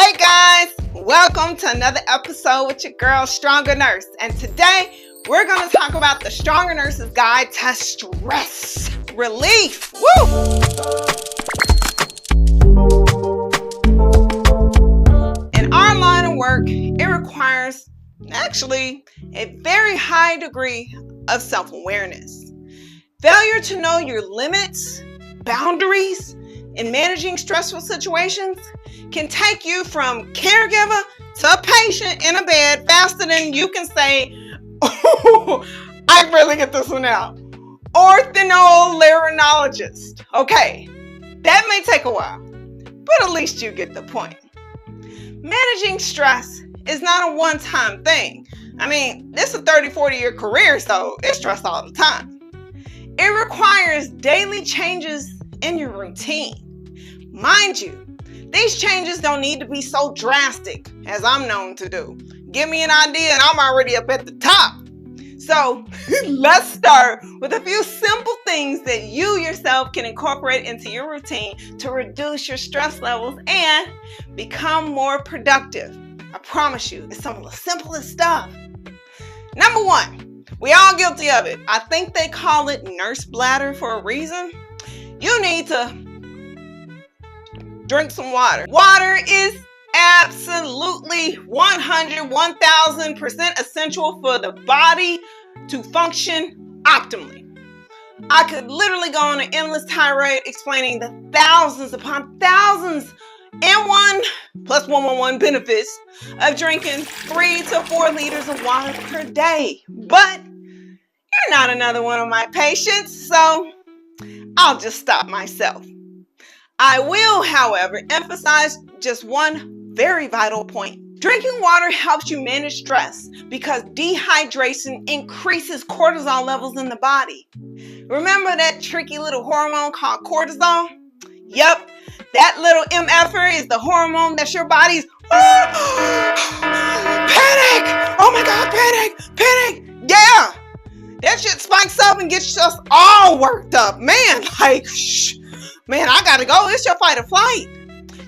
Hey guys, welcome to another episode with your girl, Stronger Nurse. And today we're going to talk about the Stronger Nurse's Guide to Stress Relief. Woo! In our line of work, it requires actually a very high degree of self-awareness. Failure to know your limits, boundaries, in managing stressful situations can take you from caregiver to patient in a bed faster than you can say, "Oh, I can really get this one out." Ortholaryngeologist. Okay, that may take a while, but at least you get the point. Managing stress is not a one-time thing. I mean, this is a 30-40-year career, so it's stress all the time. It requires daily changes in your routine. Mind you, these changes don't need to be so drastic as I'm known to do. Give me an idea and I'm already up at the top. So let's start with a few simple things that you yourself can incorporate into your routine to reduce your stress levels and become more productive. I promise you, it's some of the simplest stuff. Number one, we all guilty of it. I think they call it nurse bladder for a reason. You need to drink some water. Water is absolutely 1000% essential for the body to function optimally. I could literally go on an endless tirade explaining the thousands upon thousands and 1 plus 111 benefits of drinking 3 to 4 liters of water per day. But you're not another one of my patients, so I'll just stop myself. I will, however, emphasize just one very vital point. Drinking water helps you manage stress because dehydration increases cortisol levels in the body. Remember that tricky little hormone called cortisol? Yep, that little MFer is the hormone that's your body's panic! Oh my God, panic! Yeah! That shit spikes up and gets us all worked up. Man, man, I gotta go. It's your fight or flight.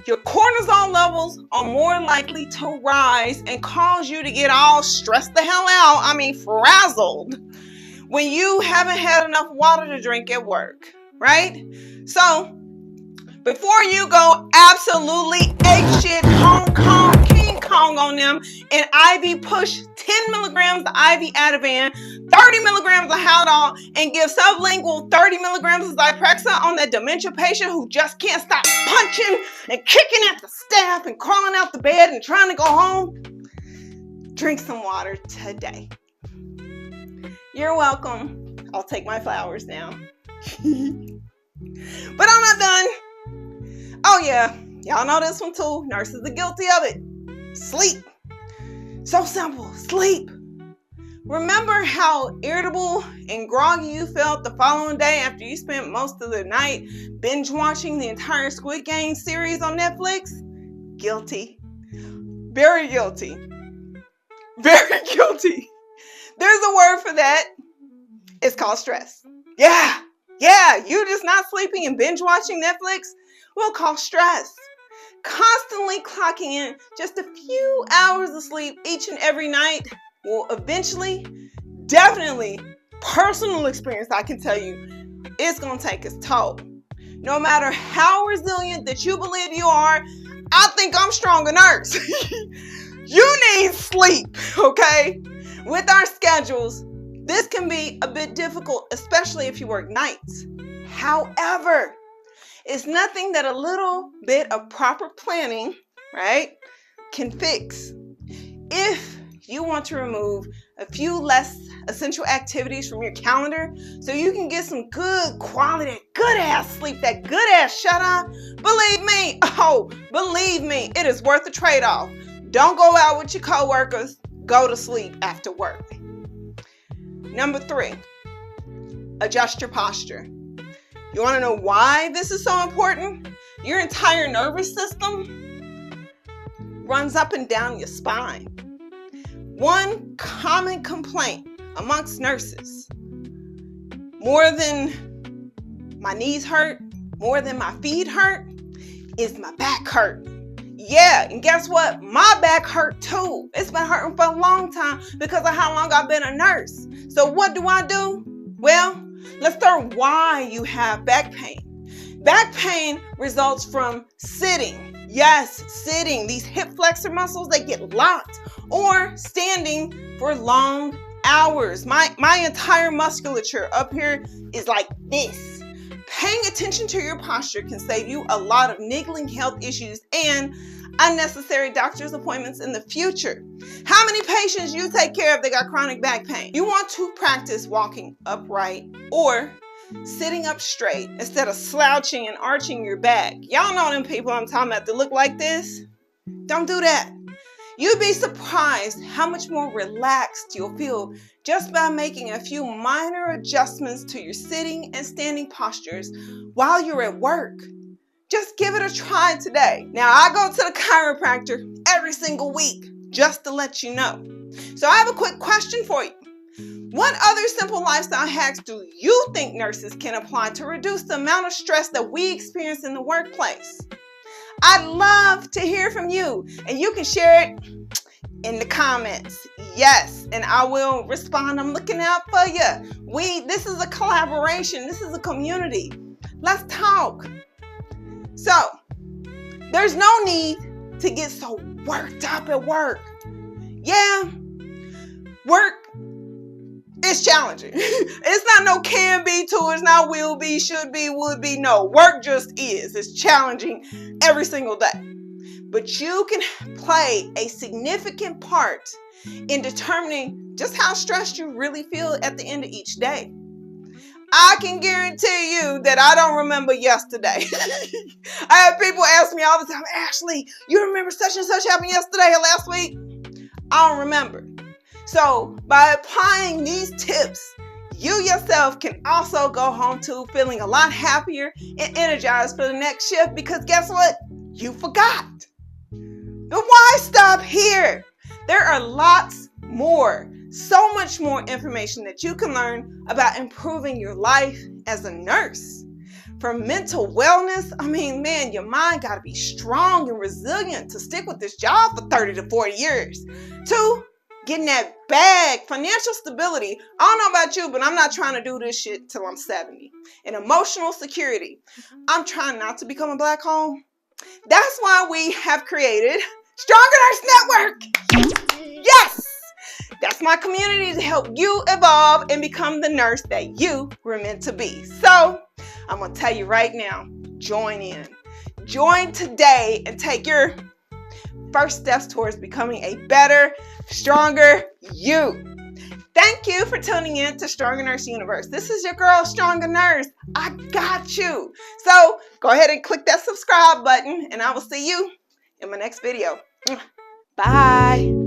Your cortisol levels are more likely to rise and cause you to get all stressed the hell out. I mean, frazzled when you haven't had enough water to drink at work, right? So, before you go absolutely apeshit, Hong Kong, King Kong on them and IV push 10 milligrams of IV Ativan, 30 milligrams of Haldol, and give sublingual 30 milligrams of Zyprexa on that dementia patient who just can't stop punching and kicking at the staff and crawling out the bed and trying to go home. Drink some water today. You're welcome. I'll take my flowers now. But I'm not done. Oh yeah, y'all know this one too. Nurses are guilty of it. Sleep. So simple, sleep. Remember how irritable and groggy you felt the following day after you spent most of the night binge watching the entire Squid Game series on Netflix? Guilty. Very guilty. Very guilty. There's a word for that. It's called stress. Yeah, you just not sleeping and binge watching Netflix? We'll call stress. Constantly clocking in just a few hours of sleep each and every night will eventually, definitely, personal experience, I can tell you, it's going to take its toll. No matter how resilient that you believe you are, I think I'm Stronger Nurse. You need sleep, okay? With our schedules, this can be a bit difficult, especially if you work nights. However, it's nothing that a little bit of proper planning, right, can fix. If you want to remove a few less essential activities from your calendar so you can get some good quality, good ass sleep, that good ass shut eye, believe me, it is worth the trade-off. Don't go out with your coworkers. Go to sleep after work. Number 3, adjust your posture. You want to know why this is so important? Your entire nervous system runs up and down your spine. One common complaint amongst nurses, more than my knees hurt, more than my feet hurt, is my back hurt. Yeah, and guess what? My back hurt too. It's been hurting for a long time because of how long I've been a nurse. So what do? Well, let's start why you have back pain. Back pain results from sitting. Yes, sitting. These hip flexor muscles, they get locked, or standing for long hours. My entire musculature up here is like this. Paying attention to your posture can save you a lot of niggling health issues and unnecessary doctor's appointments in the future. How many patients you take care of that got chronic back pain? You want to practice walking upright or sitting up straight instead of slouching and arching your back. Y'all know them people I'm talking about that look like this? Don't do that. You'd be surprised how much more relaxed you'll feel just by making a few minor adjustments to your sitting and standing postures while you're at work. Just give it a try today. Now, I go to the chiropractor every single week, just to let you know. So I have a quick question for you. What other simple lifestyle hacks do you think nurses can apply to reduce the amount of stress that we experience in the workplace? I'd love to hear from you, and you can share it in the comments. Yes, and I will respond. I'm looking out for you. This is a collaboration. This is a community. Let's talk. So, there's no need to get so worked up at work. Yeah, work is challenging. It's not no can be to it. It's not will be, should be, would be. No, work just is. It's challenging every single day. But you can play a significant part in determining just how stressed you really feel at the end of each day. I can guarantee you that I don't remember yesterday. I have people ask me all the time, Ashley, you remember such and such happened yesterday or last week? I don't remember. So by applying these tips, you yourself can also go home too feeling a lot happier and energized for the next shift because guess what? You forgot. But why stop here? There are lots more, so much more information that you can learn about improving your life as a nurse. From mental wellness, your mind got to be strong and resilient to stick with this job for 30 to 40 years. To getting that bag, financial stability. I don't know about you, but I'm not trying to do this shit till I'm 70. And emotional security. I'm trying not to become a black hole. That's why we have created Stronger Nurse Network. Yes! That's my community to help you evolve and become the nurse that you were meant to be. So, I'm going to tell you right now, join in. Join today and take your first steps towards becoming a better, stronger you. Thank you for tuning in to Stronger Nurse Universe. This is your girl, Stronger Nurse. I got you. So go ahead and click that subscribe button, and I will see you in my next video. Bye.